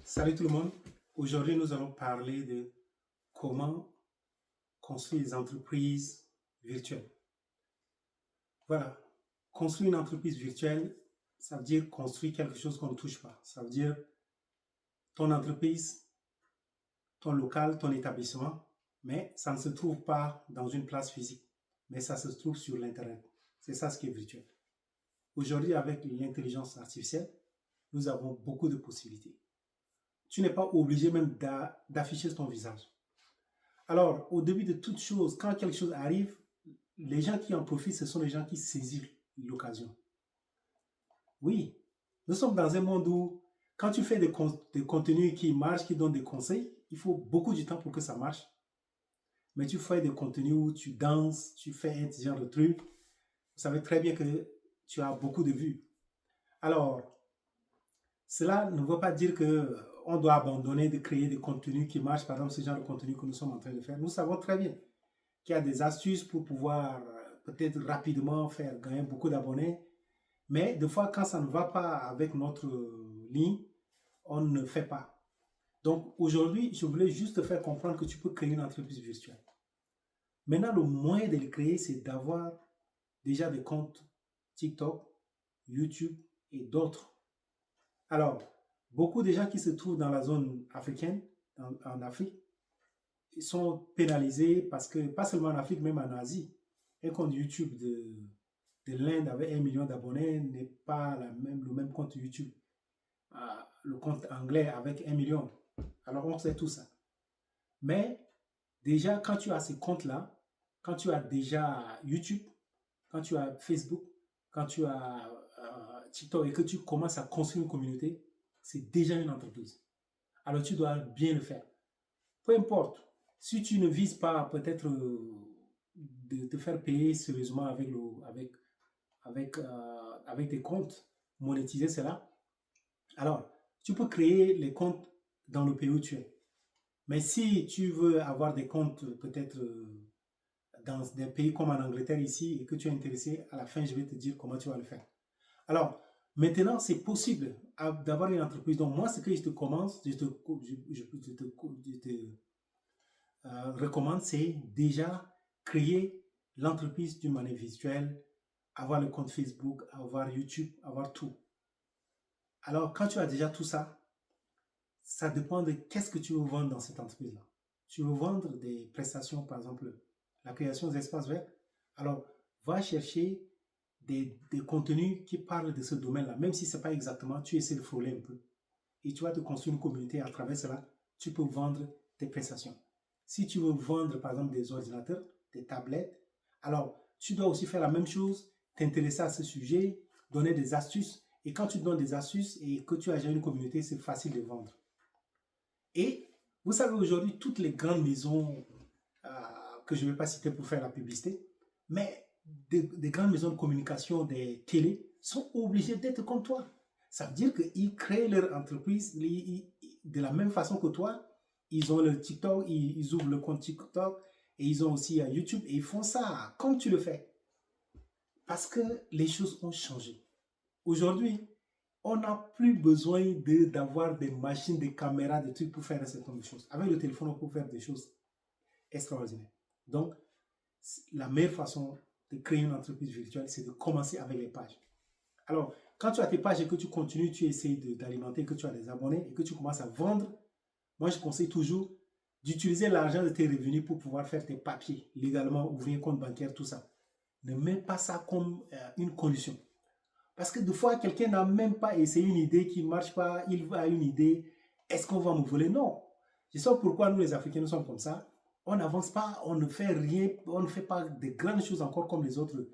Salut tout le monde. Aujourd'hui, nous allons parler de comment construire des entreprises virtuelles. Voilà. Construire une entreprise virtuelle, ça veut dire construire quelque chose qu'on ne touche pas. Ça veut dire ton entreprise, ton local, ton établissement, mais ça ne se trouve pas dans une place physique, mais ça se trouve sur l'Internet. C'est ça ce qui est virtuel. Aujourd'hui, avec l'intelligence artificielle, nous avons beaucoup de possibilités. Tu n'es pas obligé même d'afficher ton visage. Alors, au début de toute chose, quand quelque chose arrive, les gens qui en profitent, ce sont les gens qui saisissent l'occasion. Oui, nous sommes dans un monde où, quand tu fais des contenus qui marchent, qui donnent des conseils, il faut beaucoup de temps pour que ça marche. Mais tu fais des contenus où tu danses, tu fais un genre de truc, vous savez très bien que tu as beaucoup de vues. Alors, cela ne veut pas dire que on doit abandonner de créer des contenus qui marchent, par exemple ce genre de contenu que nous sommes en train de faire. Nous savons très bien qu'il y a des astuces pour pouvoir peut-être rapidement faire gagner beaucoup d'abonnés. Mais des fois, quand ça ne va pas avec notre ligne, on ne fait pas. Donc aujourd'hui, je voulais juste te faire comprendre que tu peux créer une entreprise virtuelle. Maintenant, le moyen de le créer, c'est d'avoir déjà des comptes TikTok, YouTube et d'autres. Alors, beaucoup de gens qui se trouvent dans la zone africaine, en Afrique, ils sont pénalisés parce que, pas seulement en Afrique, même en Asie, un compte YouTube de l'Inde avec 1 million d'abonnés n'est pas le même compte YouTube. Le compte anglais avec 1 million. Alors on sait tout ça. Mais déjà, quand tu as ces comptes-là, quand tu as déjà YouTube, quand tu as Facebook, quand tu as TikTok et que tu commences à construire une communauté, c'est déjà une entreprise. Alors tu dois bien le faire. Peu importe. Si tu ne vises pas peut-être de te faire payer sérieusement avec tes comptes, monétiser cela, alors tu peux créer les comptes dans le pays où tu es. Mais si tu veux avoir des comptes peut-être dans des pays comme en Angleterre ici et que tu es intéressé, à la fin, je vais te dire comment tu vas le faire. Alors, maintenant, c'est possible d'avoir une entreprise. Donc, moi, ce que je te commence, je te recommande, c'est déjà créer l'entreprise d'une manière visuelle, avoir le compte Facebook, avoir YouTube, avoir tout. Alors, quand tu as déjà tout ça, ça dépend de qu'est-ce que tu veux vendre dans cette entreprise-là. Tu veux vendre des prestations, par exemple, la création d'espaces verts. Alors, va chercher des contenus qui parlent de ce domaine-là, même si ce n'est pas exactement, tu essaies de frôler un peu. Et tu vas te construire une communauté à travers cela, tu peux vendre tes prestations. Si tu veux vendre, par exemple, des ordinateurs, des tablettes, alors tu dois aussi faire la même chose, t'intéresser à ce sujet, donner des astuces. Et quand tu donnes des astuces et que tu as déjà une communauté, c'est facile de vendre. Et vous savez, aujourd'hui, toutes les grandes maisons, euh, que je ne vais pas citer pour faire la publicité, mais des grandes maisons de communication, des télés, sont obligées d'être comme toi. Ça veut dire qu'ils créent leur entreprise de la même façon que toi. Ils ont le TikTok, ils ouvrent le compte TikTok et ils ont aussi YouTube et ils font ça comme tu le fais. Parce que les choses ont changé. Aujourd'hui, on n'a plus besoin d'avoir des machines, des caméras, des trucs pour faire un certain nombre de choses. Avec le téléphone, on peut faire des choses extraordinaires. Donc, la meilleure façon de créer une entreprise virtuelle, c'est de commencer avec les pages. Alors, quand tu as tes pages et que tu continues, tu essaies d'alimenter, que tu as des abonnés et que tu commences à vendre, moi, je conseille toujours d'utiliser l'argent de tes revenus pour pouvoir faire tes papiers légalement, ouvrir un compte bancaire, tout ça. Ne mets pas ça comme une condition. Parce que des fois, quelqu'un n'a même pas essayé une idée qui ne marche pas, il a une idée, est-ce qu'on va me voler? Non. Je sais pourquoi nous les Africains, nous sommes comme ça. On n'avance pas, on ne fait rien, on ne fait pas de grandes choses encore comme les autres,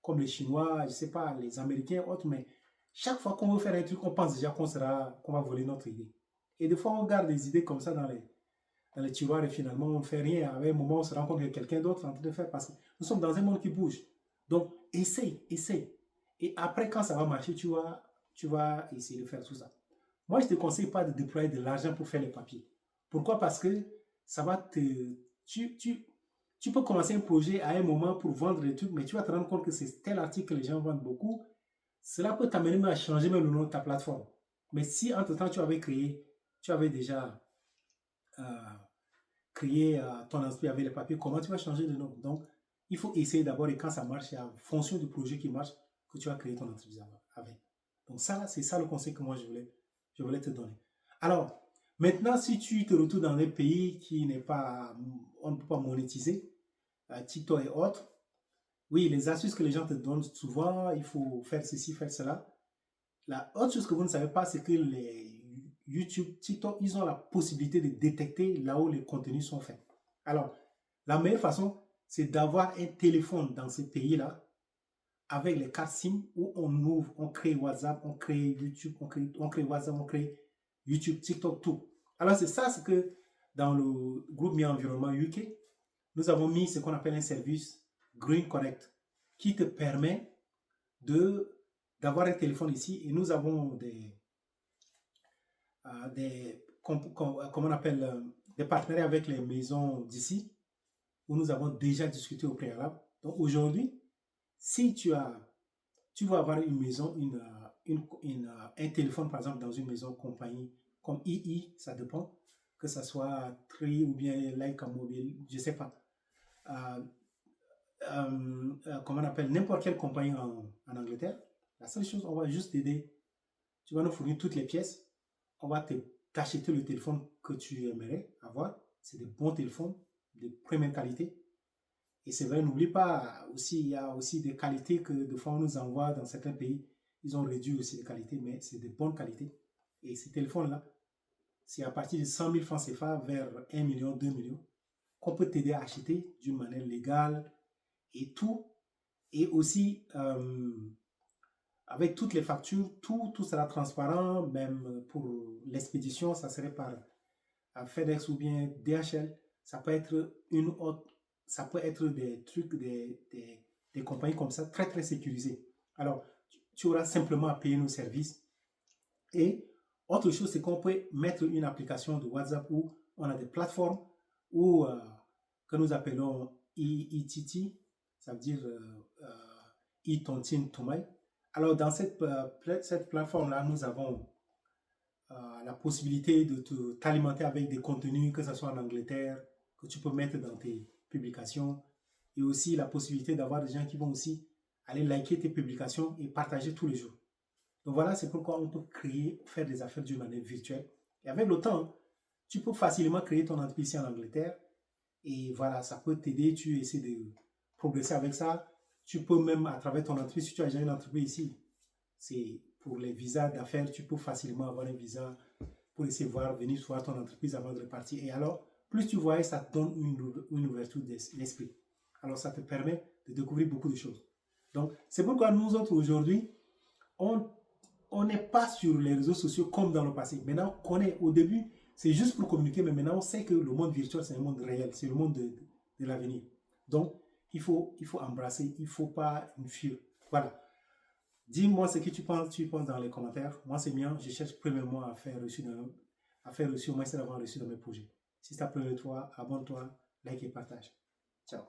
comme les Chinois, je ne sais pas, les Américains, autres, mais chaque fois qu'on veut faire un truc, on pense déjà qu'on va voler notre idée. Et des fois, on garde des idées comme ça dans les tiroirs et finalement, on ne fait rien. À un moment, on se rend compte qu'il y a quelqu'un d'autre en train de faire parce que nous sommes dans un monde qui bouge. Donc, essaye, essaye. Et après, quand ça va marcher, tu vas essayer de faire tout ça. Moi, je ne te conseille pas de déployer de l'argent pour faire les papiers. Pourquoi? Parce que ça va te... Tu peux commencer un projet à un moment pour vendre des trucs, mais tu vas te rendre compte que c'est tel article que les gens vendent beaucoup. Cela peut t'amener à changer même le nom de ta plateforme. Mais si entre-temps tu avais créé tu avais déjà euh, créé ton entreprise avec les papiers, comment tu vas changer de nom? Donc, il faut essayer d'abord et quand ça marche, c'est en fonction du projet qui marche que tu vas créer ton entreprise avec. Donc ça, c'est ça le conseil que moi je voulais te donner. Alors, maintenant, si tu te retrouves dans un pays qui n'est pas, on ne peut pas monétiser, TikTok et autres, oui, les astuces que les gens te donnent souvent, il faut faire ceci, faire cela. La autre chose que vous ne savez pas, c'est que les YouTube, TikTok, ils ont la possibilité de détecter là où les contenus sont faits. Alors, la meilleure façon, c'est d'avoir un téléphone dans ces pays-là avec les cartes SIM où on ouvre, on crée WhatsApp, on crée YouTube, on crée WhatsApp, on crée YouTube, TikTok, tout. Alors, c'est ça, c'est que dans le groupe Mi Environnement UK, nous avons mis ce qu'on appelle un service Green Connect qui te permet d'avoir un téléphone ici et nous avons comment on appelle, des partenariats avec les maisons d'ici où nous avons déjà discuté au préalable. Donc aujourd'hui, si tu veux avoir une maison, un téléphone par exemple dans une maison compagnie comme II, ça dépend, que ce soit Tri ou bien Leica Mobile, je ne sais pas. Euh, Comment on appelle, n'importe quelle compagnie en Angleterre, la seule chose, on va juste t'aider. Tu vas nous fournir toutes les pièces. On va t'acheter le téléphone que tu aimerais avoir. C'est des bons téléphones, de première qualité. Et c'est vrai, n'oublie pas aussi, il y a aussi des qualités que de fois on nous envoie dans certains pays. Ils ont réduit aussi les qualités, mais c'est de bonnes qualités. Et ces téléphones-là, c'est à partir de 100 000 francs CFA vers 1 million, 2 millions qu'on peut t'aider à acheter d'une manière légale et tout. Et aussi, avec toutes les factures, tout sera transparent, même pour l'expédition, ça serait par FedEx ou bien DHL. Ça peut être une autre, ça peut être des trucs, des compagnies comme ça, très très sécurisées. Alors, tu auras simplement à payer nos services. Et autre chose, c'est qu'on peut mettre une application de WhatsApp où on a des plateformes où, que nous appelons ITT, ça veut dire Itontine Tomai. Alors, dans cette plateforme-là, nous avons la possibilité de t'alimenter avec des contenus, que ce soit en Angleterre, que tu peux mettre dans tes publications, et aussi la possibilité d'avoir des gens qui vont aussi aller liker tes publications et partager tous les jours. Donc voilà, c'est pourquoi on peut créer, faire des affaires d'une manière virtuelle. Et avec le temps, tu peux facilement créer ton entreprise ici en Angleterre. Et voilà, ça peut t'aider, tu essaies de progresser avec ça. Tu peux même, à travers ton entreprise, si tu as déjà une entreprise ici, c'est pour les visas d'affaires, tu peux facilement avoir un visa pour essayer de venir voir ton entreprise avant de repartir. Et alors, plus tu vois, ça te donne une ouverture d'esprit. Alors, ça te permet de découvrir beaucoup de choses. Donc, c'est pourquoi nous autres, aujourd'hui, on n'est pas sur les réseaux sociaux comme dans le passé. Maintenant, on connaît, au début, c'est juste pour communiquer, mais maintenant, on sait que le monde virtuel, c'est un monde réel, c'est le monde de l'avenir. Donc, il faut embrasser, il ne faut pas une fuir. Voilà. Dis-moi ce que tu penses dans les commentaires. Moi, c'est bien. Je cherche premièrement à faire reçu, au moins c'est d'avoir reçu dans mes projets. Si ça plaît à toi, abonne-toi, like et partage. Ciao.